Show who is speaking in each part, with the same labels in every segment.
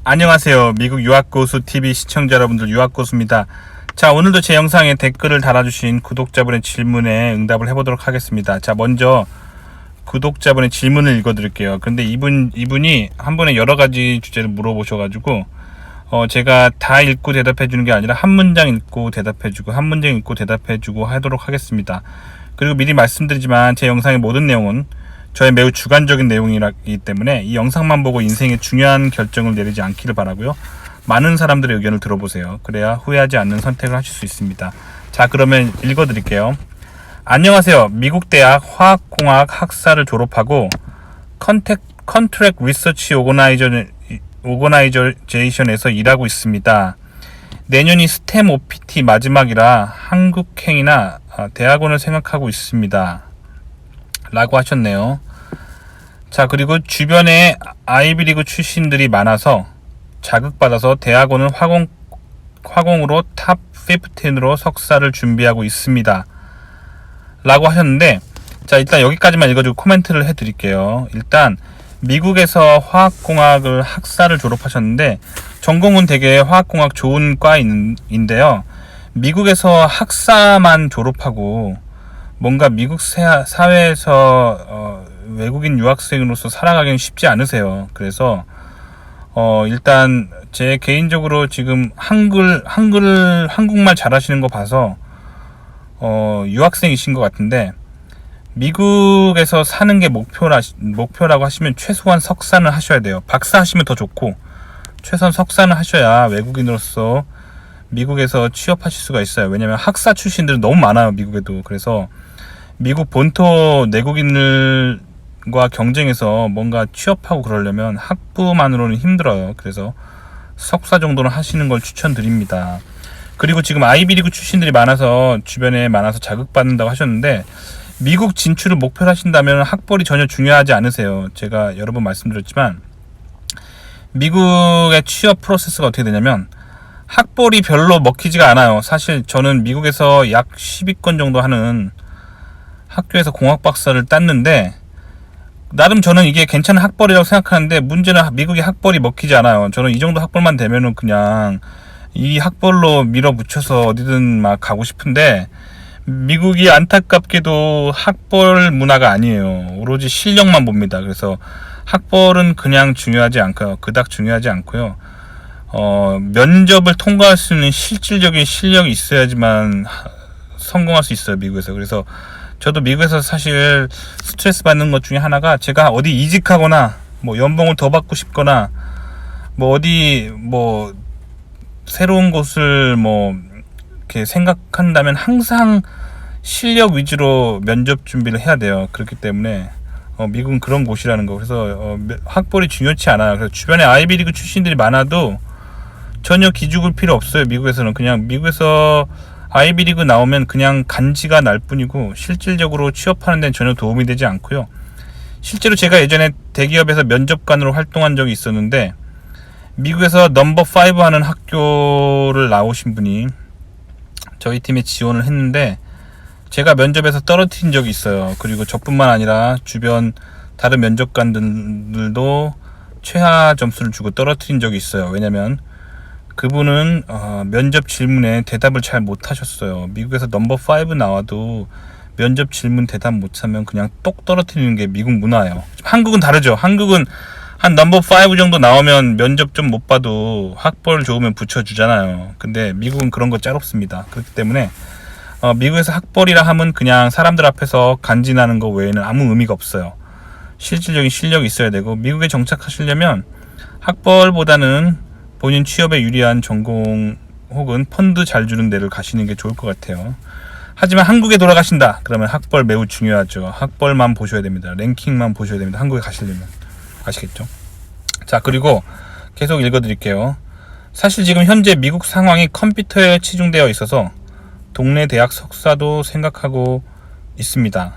Speaker 1: 안녕하세요. 미국 유학고수 TV 시청자 여러분들, 유학고수입니다. 자, 오늘도 제 영상에 댓글을 달아주신 구독자분의 질문에 응답을 해보도록 하겠습니다. 자, 먼저 구독자분의 질문을 읽어드릴게요. 근데 이분이 한 번에 여러 가지 주제를 물어보셔가지고 제가 다 읽고 대답해주는 게 아니라 한 문장 읽고 대답해주고 한 문장 읽고 대답해주고 하도록 하겠습니다. 그리고 미리 말씀드리지만 제 영상의 모든 내용은 저의 매우 주관적인 내용이기 때문에 이 영상만 보고 인생의 중요한 결정을 내리지 않기를 바라고요. 많은 사람들의 의견을 들어보세요. 그래야 후회하지 않는 선택을 하실 수 있습니다. 자, 그러면 읽어드릴게요. 안녕하세요. 미국 대학 화학공학 학사를 졸업하고 컨트랙 리서치 오거나이제이션에서 일하고 있습니다. 내년이 스템 OPT 마지막이라 한국행이나 대학원을 생각하고 있습니다. 라고 하셨네요. 자, 그리고 주변에 아이비리그 출신들이 많아서 자극받아서 대학원은 화공으로 탑 15으로 석사를 준비하고 있습니다. 라고 하셨는데, 자, 일단 여기까지만 읽어주고 코멘트를 해드릴게요. 일단 미국에서 화학공학을 학사를 졸업하셨는데 전공은 되게 화학공학 좋은 과인데요. 미국에서 학사만 졸업하고 뭔가 미국 사회에서 외국인 유학생으로서 살아가기는 쉽지 않으세요. 그래서 일단 제 개인적으로 지금 한국말 잘하시는 거 봐서 유학생이신 것 같은데, 미국에서 사는 게 목표라고 하시면 최소한 석사는 하셔야 돼요. 박사 하시면 더 좋고 최소한 석사는 하셔야 외국인으로서 미국에서 취업하실 수가 있어요. 왜냐면 학사 출신들은 너무 많아요, 미국에도. 그래서 미국 본토 내국인들과 경쟁해서 뭔가 취업하고 그러려면 학부만으로는 힘들어요. 그래서 석사 정도는 하시는 걸 추천드립니다. 그리고 지금 아이비리그 출신들이 많아서 주변에 많아서 자극받는다고 하셨는데, 미국 진출을 목표로 하신다면 학벌이 전혀 중요하지 않으세요. 제가 여러 번 말씀드렸지만 미국의 취업 프로세스가 어떻게 되냐면 학벌이 별로 먹히지가 않아요. 사실 저는 미국에서 약 10위권 정도 하는 학교에서 공학 박사를 땄는데 나름 저는 이게 괜찮은 학벌이라고 생각하는데, 문제는 미국의 학벌이 먹히지 않아요. 저는 이 정도 학벌만 되면은 그냥 이 학벌로 밀어붙여서 어디든 막 가고 싶은데, 미국이 안타깝게도 학벌 문화가 아니에요. 오로지 실력만 봅니다. 그래서 학벌은 그냥 중요하지 않고요. 그닥 중요하지 않고요. 면접을 통과할 수 있는 실질적인 실력이 있어야지만 성공할 수 있어요, 미국에서. 그래서 저도 미국에서 사실 스트레스 받는 것 중에 하나가, 제가 어디 이직하거나 뭐 연봉을 더 받고 싶거나 뭐 어디 뭐 새로운 곳을 뭐 이렇게 생각한다면 항상 실력 위주로 면접 준비를 해야 돼요. 그렇기 때문에 미국은 그런 곳이라는 거. 그래서 학벌이 중요치 않아요. 그래서 주변에 아이비리그 출신들이 많아도 전혀 기죽을 필요 없어요. 미국에서는 그냥 미국에서 아이비리그 나오면 그냥 간지가 날 뿐이고 실질적으로 취업하는 데는 전혀 도움이 되지 않고요. 실제로 제가 예전에 대기업에서 면접관으로 활동한 적이 있었는데, 미국에서 넘버 5 하는 학교를 나오신 분이 저희 팀에 지원을 했는데 제가 면접에서 떨어뜨린 적이 있어요. 그리고 저뿐만 아니라 주변 다른 면접관들도 최하 점수를 주고 떨어뜨린 적이 있어요. 왜냐면 그분은 면접 질문에 대답을 잘 못하셨어요. 미국에서 넘버 5 나와도 면접 질문 대답 못하면 그냥 똑 떨어뜨리는 게 미국 문화예요. 한국은 다르죠. 한국은 한 넘버 5 정도 나오면 면접 좀 못 봐도 학벌 좋으면 붙여주잖아요. 근데 미국은 그런 거 짤 없습니다. 그렇기 때문에 미국에서 학벌이라 하면 그냥 사람들 앞에서 간지나는 거 외에는 아무 의미가 없어요. 실질적인 실력이 있어야 되고, 미국에 정착하시려면 학벌보다는 본인 취업에 유리한 전공 혹은 펀드 잘 주는 데를 가시는 게 좋을 것 같아요. 하지만 한국에 돌아가신다 그러면 학벌 매우 중요하죠. 학벌만 보셔야 됩니다. 랭킹만 보셔야 됩니다. 한국에 가시려면. 아시겠죠? 자, 그리고 계속 읽어드릴게요. 사실 지금 현재 미국 상황이 컴퓨터에 치중되어 있어서 동네 대학 석사도 생각하고 있습니다.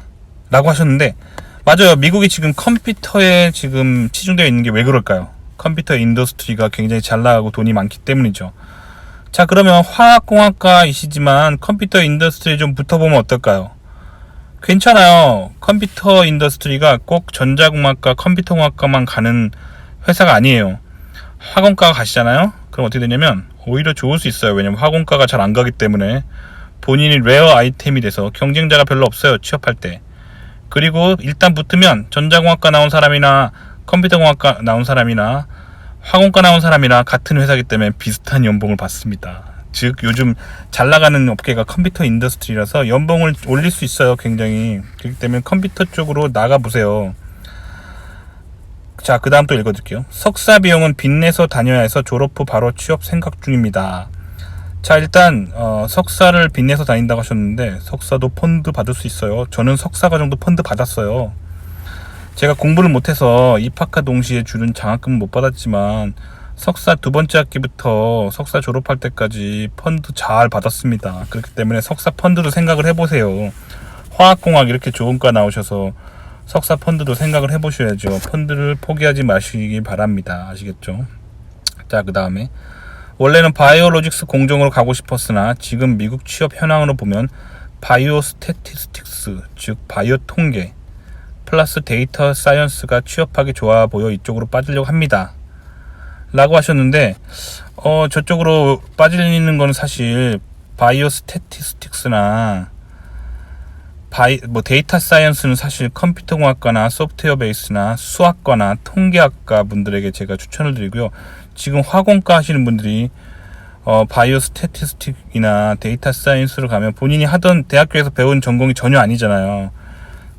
Speaker 1: 라고 하셨는데, 맞아요. 미국이 지금 컴퓨터에 지금 치중되어 있는 게 왜 그럴까요? 컴퓨터 인더스트리가 굉장히 잘 나가고 돈이 많기 때문이죠. 자, 그러면 화학공학과이시지만 컴퓨터 인더스트리에 좀 붙어보면 어떨까요? 괜찮아요. 컴퓨터 인더스트리가 꼭 전자공학과, 컴퓨터공학과만 가는 회사가 아니에요. 학원가 가시잖아요. 그럼 어떻게 되냐면 오히려 좋을 수 있어요. 왜냐면 학원가가 잘 안 가기 때문에 본인이 레어 아이템이 돼서 경쟁자가 별로 없어요. 취업할 때. 그리고 일단 붙으면 전자공학과 나온 사람이나 컴퓨터공학과 나온 사람이나 학원과 나온 사람이나 같은 회사이기 때문에 비슷한 연봉을 받습니다. 즉 요즘 잘 나가는 업계가 컴퓨터 인더스트리라서 연봉을 올릴 수 있어요. 굉장히. 그렇기 때문에 컴퓨터 쪽으로 나가보세요. 자, 그 다음 또 읽어드릴게요. 석사 비용은 빚내서 다녀야 해서 졸업 후 바로 취업 생각 중입니다. 자, 일단 석사를 빚내서 다닌다고 하셨는데 석사도 펀드 받을 수 있어요. 저는 석사과정도 펀드 받았어요. 제가 공부를 못해서 입학과 동시에 주는 장학금은 못 받았지만 석사 두 번째 학기부터 석사 졸업할 때까지 펀드 잘 받았습니다. 그렇기 때문에 석사 펀드도 생각을 해보세요. 화학공학 이렇게 좋은 과 나오셔서 석사 펀드도 생각을 해보셔야죠. 펀드를 포기하지 마시기 바랍니다. 아시겠죠? 자, 그 다음에 원래는 바이오로직스 공정으로 가고 싶었으나 지금 미국 취업 현황으로 보면 바이오 스태티스틱스, 즉 바이오 통계 플러스 데이터 사이언스가 취업하기 좋아 보여 이쪽으로 빠지려고 합니다. 라고 하셨는데 저쪽으로 빠지는 건 사실 바이오 스태티스틱스나 데이터 사이언스는 사실 컴퓨터공학과나 소프트웨어 베이스나 수학과나 통계학과 분들에게 제가 추천을 드리고요. 지금 화공과 하시는 분들이 바이오 스태티스틱이나 데이터 사이언스로 가면 본인이 하던 대학교에서 배운 전공이 전혀 아니잖아요.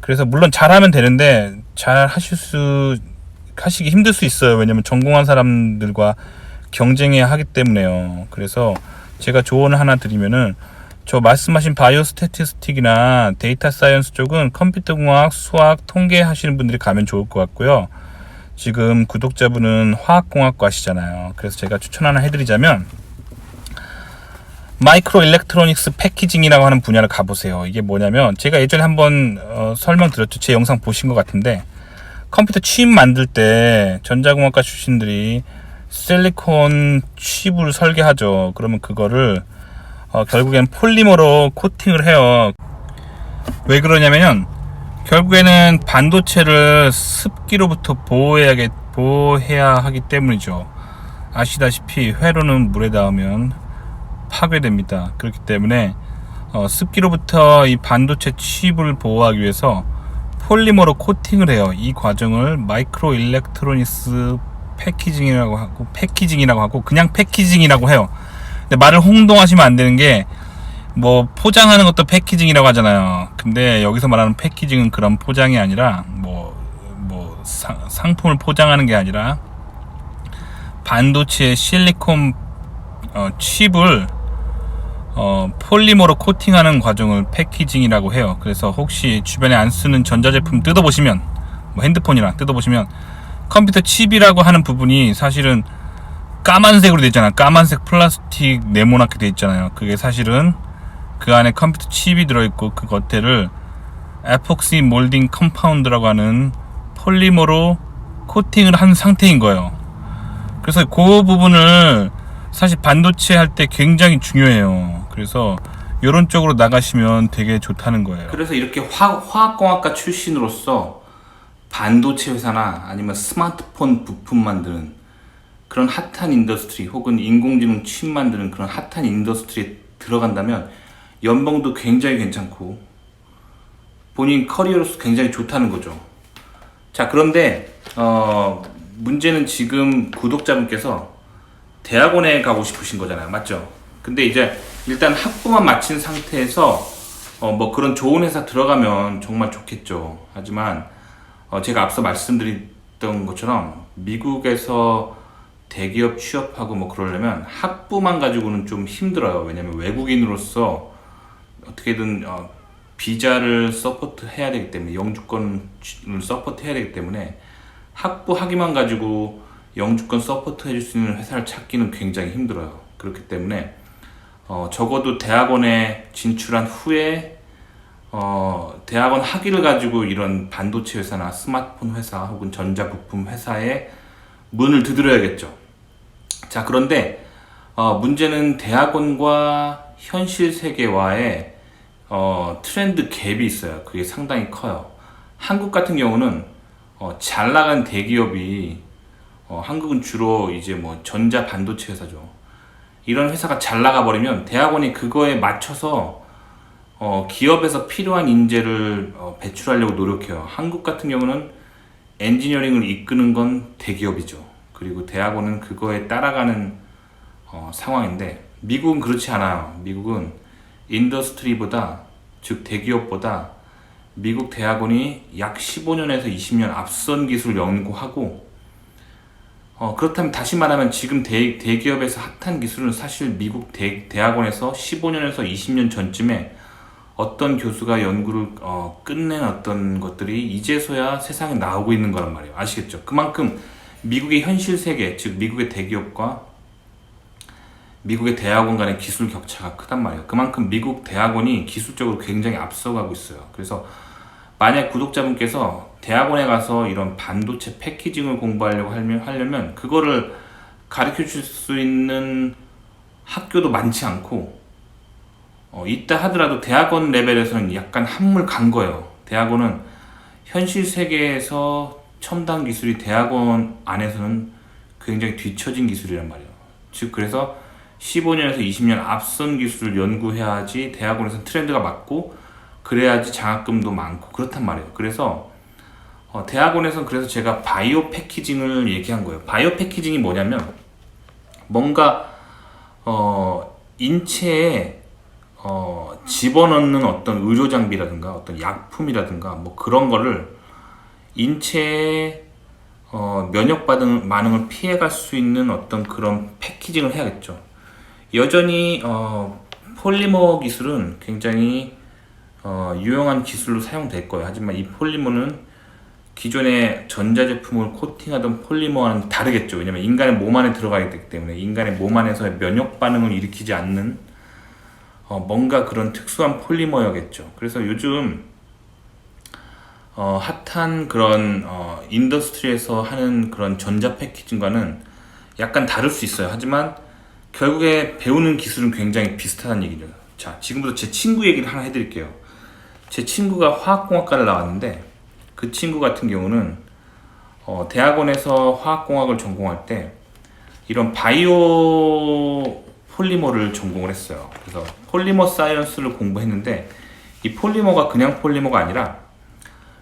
Speaker 1: 그래서 물론 잘하면 되는데 하시기 힘들 수 있어요. 왜냐면 전공한 사람들과 경쟁해야 하기 때문에요. 그래서 제가 조언을 하나 드리면은 저 말씀하신 바이오 스태티스틱이나 데이터 사이언스 쪽은 컴퓨터공학, 수학, 통계 하시는 분들이 가면 좋을 것 같고요. 지금 구독자분은 화학공학과시잖아요. 그래서 제가 추천 하나 해드리자면 마이크로 일렉트로닉스 패키징이라고 하는 분야를 가보세요. 이게 뭐냐면 제가 예전에 한번 설명드렸죠. 제 영상 보신 것 같은데 컴퓨터 칩 만들 때 전자공학과 출신들이 실리콘 칩을 설계하죠. 그러면 그거를 결국엔 폴리머로 코팅을 해요. 왜 그러냐면 결국에는 반도체를 습기로부터 보호해야 하기 때문이죠. 아시다시피 회로는 물에 닿으면 파괴됩니다. 그렇기 때문에 습기로부터 이 반도체 칩을 보호하기 위해서 폴리머로 코팅을 해요. 이 과정을 마이크로 일렉트로닉스 패키징이라고 하고 그냥 패키징이라고 해요. 근데 말을 홍동하시면 안 되는 게 뭐 포장하는 것도 패키징이라고 하잖아요. 근데 여기서 말하는 패키징은 그런 포장이 아니라 상품을 포장하는 게 아니라 반도체 실리콘 칩을 폴리머로 코팅하는 과정을 패키징이라고 해요. 그래서 혹시 주변에 안 쓰는 전자제품 뜯어보시면 핸드폰이랑 뜯어보시면 컴퓨터 칩이라고 하는 부분이 사실은 까만색으로 되어 있잖아요. 까만색 플라스틱 네모나게 되어 있잖아요. 그게 사실은 그 안에 컴퓨터 칩이 들어있고 그 겉에를 에폭시 몰딩 컴파운드라고 하는 폴리머로 코팅을 한 상태인 거예요. 그래서 그 부분을 사실 반도체 할 때 굉장히 중요해요. 그래서 이런 쪽으로 나가시면 되게 좋다는 거예요. 그래서 이렇게 화학공학과 출신으로서 반도체 회사나 아니면 스마트폰 부품 만드는 그런 핫한 인더스트리 혹은 인공지능 칩 만드는 그런 핫한 인더스트리에 들어간다면 연봉도 굉장히 괜찮고 본인 커리어로서 굉장히 좋다는 거죠. 자, 그런데 문제는 지금 구독자분께서 대학원에 가고 싶으신 거잖아요. 맞죠? 근데 이제 일단 학부만 마친 상태에서 뭐 그런 좋은 회사 들어가면 정말 좋겠죠. 하지만 제가 앞서 말씀드렸던 것처럼 미국에서 대기업 취업하고 뭐 그러려면 학부만 가지고는 좀 힘들어요. 왜냐면 외국인으로서 어떻게든 비자를 서포트 해야 되기 때문에 영주권을 서포트 해야 되기 때문에 학부 학위만 가지고 영주권 서포트 해줄 수 있는 회사를 찾기는 굉장히 힘들어요. 그렇기 때문에 적어도 대학원에 진출한 후에 대학원 학위를 가지고 이런 반도체 회사나 스마트폰 회사 혹은 전자부품 회사에 문을 두드려야겠죠. 자, 그런데 문제는 대학원과 현실 세계와의 트렌드 갭이 있어요. 그게 상당히 커요. 한국 같은 경우는 잘 나간 대기업이 한국은 주로 이제 뭐 전자 반도체 회사죠. 이런 회사가 잘 나가 버리면 대학원이 그거에 맞춰서 기업에서 필요한 인재를 배출하려고 노력해요. 한국 같은 경우는 엔지니어링을 이끄는 건 대기업이죠. 그리고 대학원은 그거에 따라가는 상황인데, 미국은 그렇지 않아요. 미국은 인더스트리보다, 즉 대기업보다 미국 대학원이 약 15년에서 20년 앞선 기술을 연구하고, 그렇다면 다시 말하면 지금 대기업에서 핫한 기술은 사실 미국 대학원에서 15년에서 20년 전쯤에 어떤 교수가 연구를 끝낸 어떤 것들이 이제서야 세상에 나오고 있는 거란 말이에요. 아시겠죠? 그만큼 미국의 현실 세계, 즉 미국의 대기업과 미국의 대학원 간의 기술 격차가 크단 말이에요. 그만큼 미국 대학원이 기술적으로 굉장히 앞서가고 있어요. 그래서 만약 구독자분께서 대학원에 가서 이런 반도체 패키징을 공부하려고 하려면 그거를 가르쳐 줄 수 있는 학교도 많지 않고, 있다 하더라도 대학원 레벨에서는 약간 한물 간 거예요. 대학원은 현실 세계에서 첨단 기술이 대학원 안에서는 굉장히 뒤처진 기술이란 말이에요. 즉 그래서 15년에서 20년 앞선 기술을 연구해야지 대학원에서는 트렌드가 맞고, 그래야지 장학금도 많고 그렇단 말이에요. 그래서 대학원에서는, 그래서 제가 바이오 패키징을 얘기한 거예요. 바이오 패키징이 뭐냐면 뭔가 인체에 집어넣는 어떤 의료 장비라든가 어떤 약품이라든가 뭐 그런 거를 인체의 면역 반응을 피해갈 수 있는 어떤 그런 패키징을 해야겠죠. 여전히 폴리머 기술은 굉장히 유용한 기술로 사용될 거예요. 하지만 이 폴리머는 기존의 전자제품을 코팅하던 폴리머와는 다르겠죠. 왜냐면 인간의 몸 안에 들어가 있기 때문에 인간의 몸 안에서의 면역 반응을 일으키지 않는 뭔가 그런 특수한 폴리머여겠죠. 그래서 요즘 핫한 그런 인더스트리에서 하는 그런 전자 패키징과는 약간 다를 수 있어요. 하지만 결국에 배우는 기술은 굉장히 비슷하다는 얘기죠. 자, 지금부터 제 친구 얘기를 하나 해드릴게요. 제 친구가 화학공학과를 나왔는데, 그 친구 같은 경우는 대학원에서 화학공학을 전공할 때 이런 바이오 폴리머를 전공을 했어요. 그래서 폴리머 사이언스를 공부했는데, 이 폴리머가 그냥 폴리머가 아니라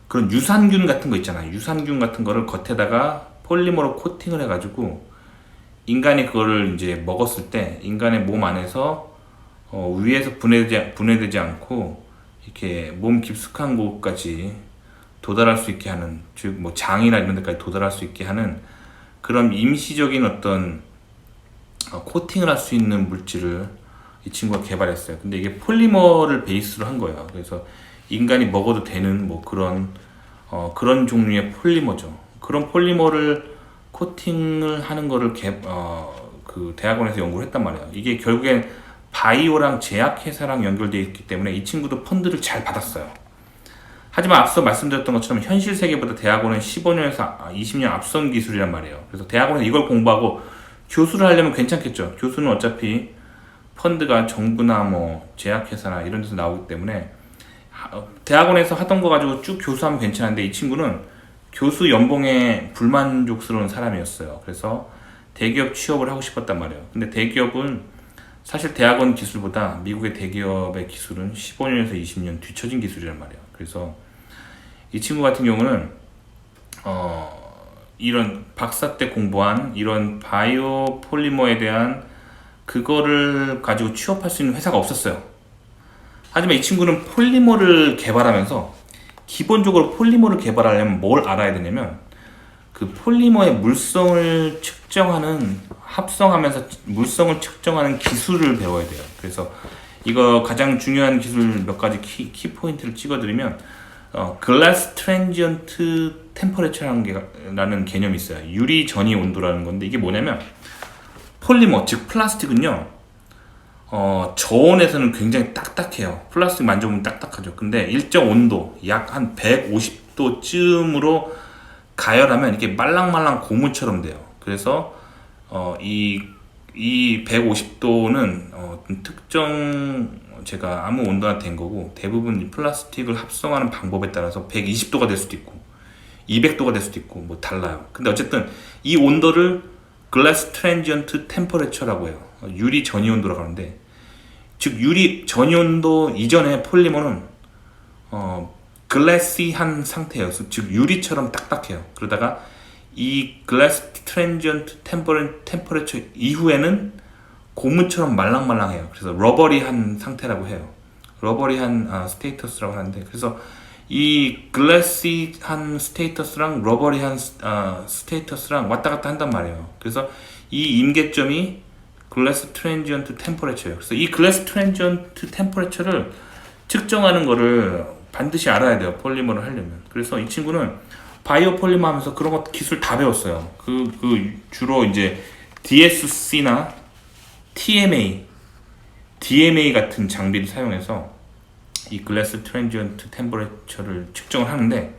Speaker 1: 그런 유산균 같은 거 있잖아요. 유산균 같은 거를 겉에다가 폴리머로 코팅을 해가지고 인간이 그거를 이제 먹었을 때 인간의 몸 안에서 위에서 분해되지 않고 이렇게 몸 깊숙한 곳까지 도달할 수 있게 하는, 즉 뭐 장이나 이런 데까지 도달할 수 있게 하는 그런 임시적인 어떤 코팅을 할 수 있는 물질을 이 친구가 개발했어요. 근데 이게 폴리머를 베이스로 한 거예요. 그래서 인간이 먹어도 되는 뭐 그런 종류의 폴리머죠. 그런 폴리머를 코팅을 하는 거를 그 대학원에서 연구를 했단 말이에요. 이게 결국엔 바이오랑 제약회사랑 연결되어 있기 때문에 이 친구도 펀드를 잘 받았어요. 하지만 앞서 말씀드렸던 것처럼 현실 세계보다 대학원은 15년에서 20년 앞선 기술이란 말이에요. 그래서 대학원에서 이걸 공부하고 교수를 하려면 괜찮겠죠. 교수는 어차피 펀드가 정부나 뭐 제약회사나 이런 데서 나오기 때문에 대학원에서 하던 거 가지고 쭉 교수하면 괜찮은데, 이 친구는 교수 연봉에 불만족스러운 사람이었어요. 그래서 대기업 취업을 하고 싶었단 말이에요. 근데 대기업은 사실 대학원 기술보다 미국의 대기업의 기술은 15년에서 20년 뒤처진 기술이란 말이에요. 그래서 이 친구 같은 경우는 이런 박사 때 공부한 이런 바이오 폴리머에 대한 그거를 가지고 취업할 수 있는 회사가 없었어요. 하지만 이 친구는 폴리머를 개발하면서, 기본적으로 폴리머를 개발하려면 뭘 알아야 되냐면 그 폴리머의 물성을 측정하는, 합성하면서 물성을 측정하는 기술을 배워야 돼요. 그래서 이거 가장 중요한 기술 몇 가지 키 포인트를 찍어드리면 글라스 트랜지언트 템퍼레처라는 개념이 있어요. 유리 전이 온도라는 건데, 이게 뭐냐면 폴리머, 즉 플라스틱은요 저온에서는 굉장히 딱딱해요. 플라스틱 만져보면 딱딱하죠. 근데 일정 온도, 약 한 150도쯤으로 가열하면 이게 말랑말랑 고무처럼 돼요. 그래서 이 150도는 특정, 제가 아무 온도나 된 거고, 대부분 이 플라스틱을 합성하는 방법에 따라서 120도가 될 수도 있고 200도가 될 수도 있고 뭐 달라요. 근데 어쨌든 이 온도를 글래스 트랜지언트 템퍼레처라고 해요. 유리 전이 온도라고 하는데, 즉 유리 전이 온도 이전에 폴리머는 글래시한 상태예요. 즉 유리처럼 딱딱해요. 그러다가 이 글래스 트랜지언트 템퍼레처 이후에는 고무처럼 말랑말랑해요. 그래서 러버리한 상태라고 해요. 러버리한 스테이터스라고 하는데, 그래서 이 글래시한 스테이터스랑 러버리한 스테이터스랑 왔다 갔다 한단 말이에요. 그래서 이 임계점이 글래스 트랜지언트 템퍼레처예요. 그래서 이 글래스 트랜지언트 템퍼레처를 측정하는 거를 반드시 알아야 돼요. 폴리머를 하려면. 그래서 이 친구는 바이오 폴리머 하면서 그런 것 기술 다 배웠어요. 주로 이제 DSC나 DMA 같은 장비를 사용해서 이 글래스 트랜지언트 템퍼레처를 측정을 하는데,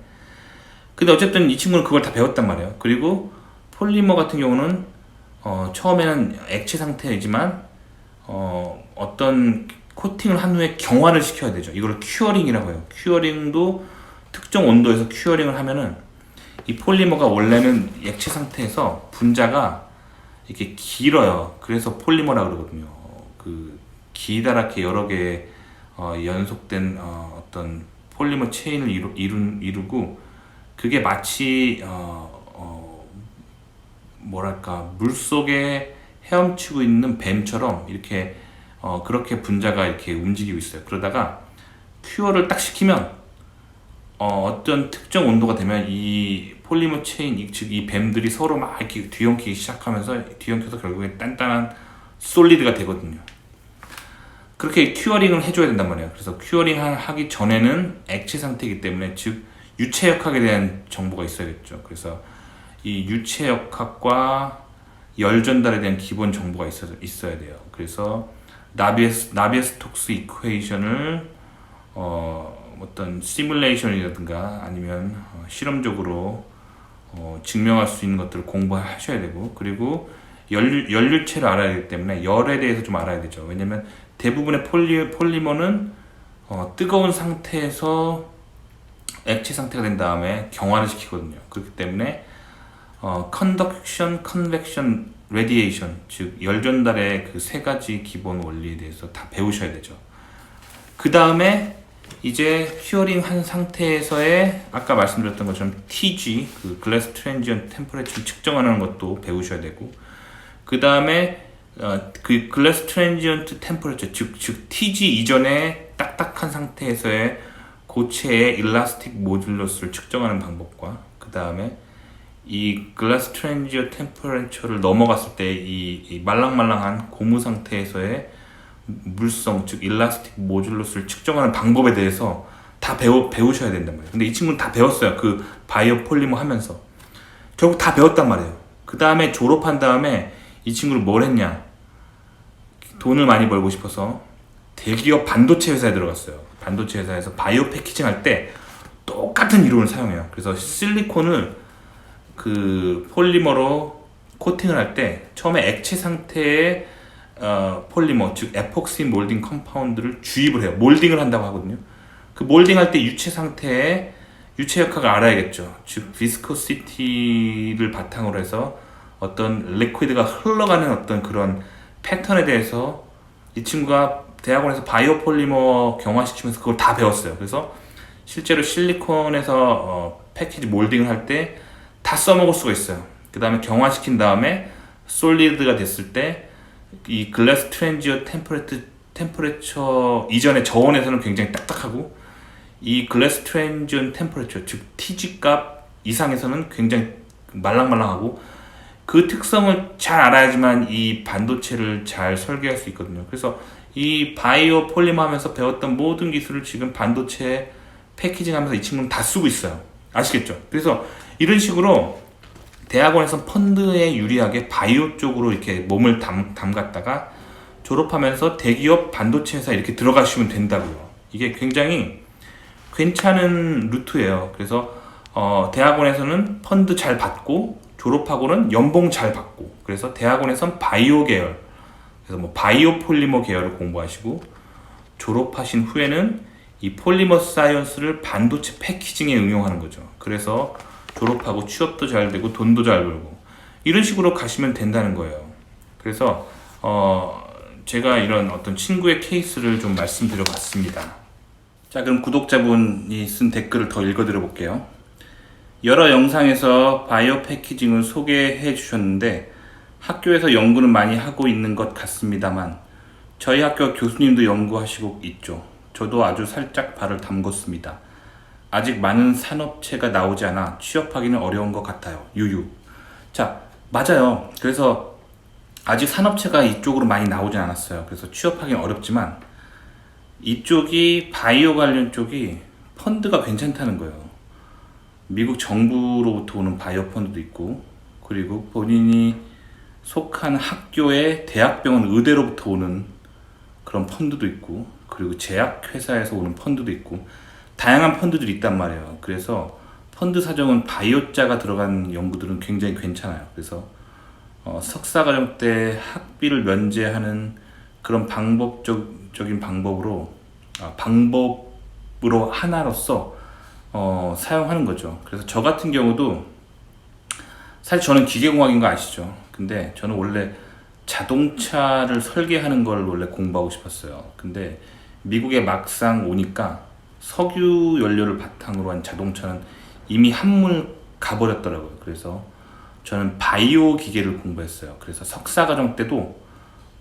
Speaker 1: 근데 어쨌든 이 친구는 그걸 다 배웠단 말이에요. 그리고 폴리머 같은 경우는 처음에는 액체 상태이지만 어떤 코팅을 한 후에 경화를 시켜야 되죠. 이걸 큐어링이라고 해요. 큐어링도 특정 온도에서 큐어링을 하면은 이 폴리머가 원래는 액체 상태에서 분자가 이렇게 길어요. 그래서 폴리머라고 그러거든요. 기다랗게 여러 개의 연속된 어떤 폴리머 체인을 이루고, 그게 마치 뭐랄까 물속에 헤엄치고 있는 뱀처럼 이렇게 그렇게 분자가 이렇게 움직이고 있어요. 그러다가 큐어를 딱 시키면 어떤 특정 온도가 되면 이 폴리머 체인, 즉 이 뱀들이 서로 막 이렇게 뒤엉키기 시작하면서 뒤엉켜서 결국에 단단한 솔리드가 되거든요. 그렇게 큐어링을 해줘야 된단 말이에요. 그래서 큐어링 하기 전에는 액체 상태이기 때문에, 즉 유체역학에 대한 정보가 있어야겠죠. 그래서 이 유체역학과 열 전달에 대한 기본 정보가 있어야 돼요. 그래서 나비에스톡스 이퀘이션을 어떤 시뮬레이션이라든가 아니면 실험적으로 증명할 수 있는 것들을 공부하셔야 되고, 그리고 연료체를 알아야 되기 때문에 열에 대해서 좀 알아야 되죠. 왜냐면 대부분의 폴리머는 뜨거운 상태에서 액체 상태가 된 다음에 경화를 시키거든요. 그렇기 때문에 컨덕션, 컨벡션, 레디에이션, 즉 열 전달의 그 세 가지 기본 원리에 대해서 다 배우셔야 되죠. 그 다음에 이제 큐어링 한 상태에서의 아까 말씀드렸던 것처럼 TG, 그 글래스 트랜지언트 템퍼레처를 측정하는 것도 배우셔야 되고, 그 다음에 그 글래스 트랜지언트 템퍼레처, 즉 TG 이전에 딱딱한 상태에서의 고체의 일라스틱 모듈러스를 측정하는 방법과, 그 다음에 이 글래스 트랜지언트 템퍼레처를 넘어갔을 때 이 말랑말랑한 고무 상태에서의 물성, 즉 일라스틱 모듈러스를 측정하는 방법에 대해서 다 배우셔야 된단 말이에요. 근데 이 친구는 다 배웠어요. 그 바이오 폴리머 하면서 결국 다 배웠단 말이에요. 그 다음에 졸업한 다음에 이 친구를 뭘 했냐, 돈을 많이 벌고 싶어서 대기업 반도체 회사에 들어갔어요. 반도체 회사에서 바이오 패키징 할 때 똑같은 이론을 사용해요. 그래서 실리콘을 그 폴리머로 코팅을 할 때 처음에 액체 상태의 폴리머, 즉 에폭시 몰딩 컴파운드를 주입을 해요. 몰딩을 한다고 하거든요. 그 몰딩 할 때 유체 상태의 유체역학을 알아야겠죠. 즉 비스코시티를 바탕으로 해서 어떤 리퀴드가 흘러가는 어떤 그런 패턴에 대해서 이 친구가 대학원에서 바이오 폴리머 경화시키면서 그걸 다 배웠어요. 그래서 실제로 실리콘에서 패키지 몰딩을 할 때 다 써먹을 수가 있어요. 그 다음에 경화시킨 다음에 솔리드가 됐을 때 이 글래스 트랜지언 템퍼레처 이전의 저온에서는 굉장히 딱딱하고, 이 글래스 트랜지언 템퍼레처, 즉 TG 값 이상에서는 굉장히 말랑말랑하고, 그 특성을 잘 알아야지만 이 반도체를 잘 설계할 수 있거든요. 그래서 이 바이오 폴리머 하면서 배웠던 모든 기술을 지금 반도체 패키징 하면서 이 친구는 다 쓰고 있어요. 아시겠죠? 그래서 이런 식으로 대학원에서 펀드에 유리하게 바이오 쪽으로 이렇게 몸을 담갔다가 졸업하면서 대기업 반도체 회사 이렇게 들어가시면 된다고요. 이게 굉장히 괜찮은 루트예요. 그래서 대학원에서는 펀드 잘 받고, 졸업하고는 연봉 잘 받고, 그래서 대학원에서는 바이오 계열, 그래서 뭐 바이오 폴리머 계열을 공부하시고, 졸업하신 후에는 이 폴리머 사이언스를 반도체 패키징에 응용하는 거죠. 그래서 졸업하고 취업도 잘 되고 돈도 잘 벌고 이런 식으로 가시면 된다는 거예요. 그래서 제가 이런 어떤 친구의 케이스를 좀 말씀드려 봤습니다. 자, 그럼 구독자분이 쓴 댓글을 더 읽어드려 볼게요. 여러 영상에서 바이오 패키징을 소개해 주셨는데 학교에서 연구는 많이 하고 있는 것 같습니다만 저희 학교 교수님도 연구하시고 있죠. 저도 아주 살짝 발을 담궜습니다. 아직 많은 산업체가 나오지 않아 취업하기는 어려운 것 같아요. 유유. 자, 맞아요. 그래서 아직 산업체가 이쪽으로 많이 나오진 않았어요. 그래서 취업하기는 어렵지만 이쪽이 바이오 관련 쪽이 펀드가 괜찮다는 거예요. 미국 정부로부터 오는 바이오 펀드도 있고, 그리고 본인이 속한 학교의 대학병원 의대로부터 오는 그런 펀드도 있고, 그리고 제약회사에서 오는 펀드도 있고, 다양한 펀드들이 있단 말이에요. 그래서 펀드 사정은 바이오자가 들어간 연구들은 굉장히 괜찮아요. 그래서 석사과정 때 학비를 면제하는 그런 방법적인 방법으로 하나로서 사용하는 거죠. 그래서 저 같은 경우도 사실 저는 기계공학인 거 아시죠? 근데 저는 원래 자동차를 설계하는 걸 원래 공부하고 싶었어요. 근데 미국에 막상 오니까 석유 연료를 바탕으로 한 자동차는 이미 한물 가버렸더라고요. 그래서 저는 바이오 기계를 공부했어요. 그래서 석사과정 때도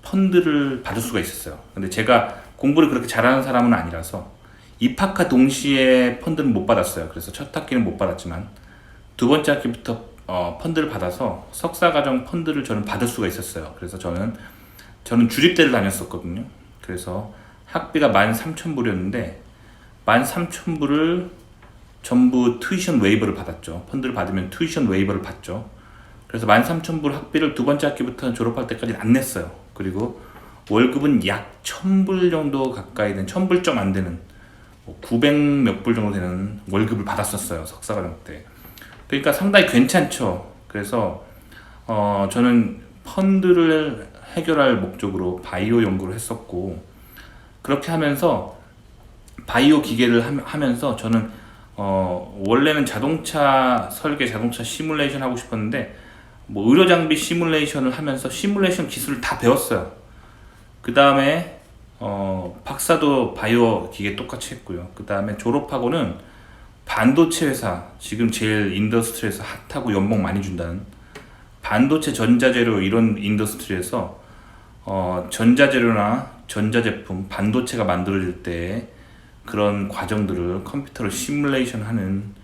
Speaker 1: 펀드를 받을 수가 있었어요. 근데 제가 공부를 그렇게 잘하는 사람은 아니라서 입학과 동시에 펀드는 못 받았어요. 그래서 첫 학기는 못 받았지만 두 번째 학기부터 펀드를 받아서 석사과정 펀드를 저는 받을 수가 있었어요. 그래서 저는 주립대를 다녔었거든요. 그래서 학비가 13,000불이었는데 13,000불을 전부 튜이션 웨이버를 받았죠. 펀드를 받으면 튜이션 웨이버를 받죠. 그래서 13,000불 학비를 두 번째 학기부터 졸업할 때까지 안 냈어요. 그리고 월급은 약 1,000불 정도 가까이 된 1,000불 좀 안 되는 900 몇 불 정도 되는 월급을 받았었어요. 석사과정 때. 그러니까 상당히 괜찮죠. 그래서 저는 펀드를 해결할 목적으로 바이오 연구를 했었고, 그렇게 하면서 바이오 기계를 하면서 저는 원래는 자동차 설계, 자동차 시뮬레이션 하고 싶었는데 뭐 의료 장비 시뮬레이션을 하면서 시뮬레이션 기술을 다 배웠어요. 그 다음에 박사도 바이오 기계 똑같이 했고요. 그 다음에 졸업하고는 반도체 회사, 지금 제일 인더스트리에서 핫하고 연봉 많이 준다는 반도체 전자재료 이런 인더스트리에서 전자재료나 전자제품, 반도체가 만들어질 때 그런 과정들을 컴퓨터로 시뮬레이션 하는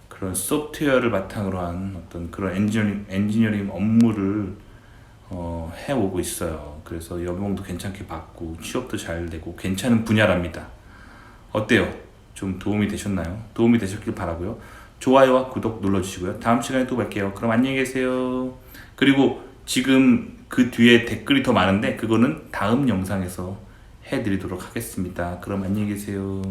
Speaker 1: 그런 소프트웨어를 바탕으로 한 어떤 그런 엔지니어링 업무를 해오고 있어요. 그래서 연봉도 괜찮게 받고 취업도 잘 되고 괜찮은 분야랍니다. 어때요? 좀 도움이 되셨나요? 도움이 되셨길 바라고요. 좋아요와 구독 눌러주시고요. 다음 시간에 또 뵐게요. 그럼 안녕히 계세요. 그리고 지금 그 뒤에 댓글이 더 많은데 그거는 다음 영상에서 해드리도록 하겠습니다. 그럼 안녕히 계세요.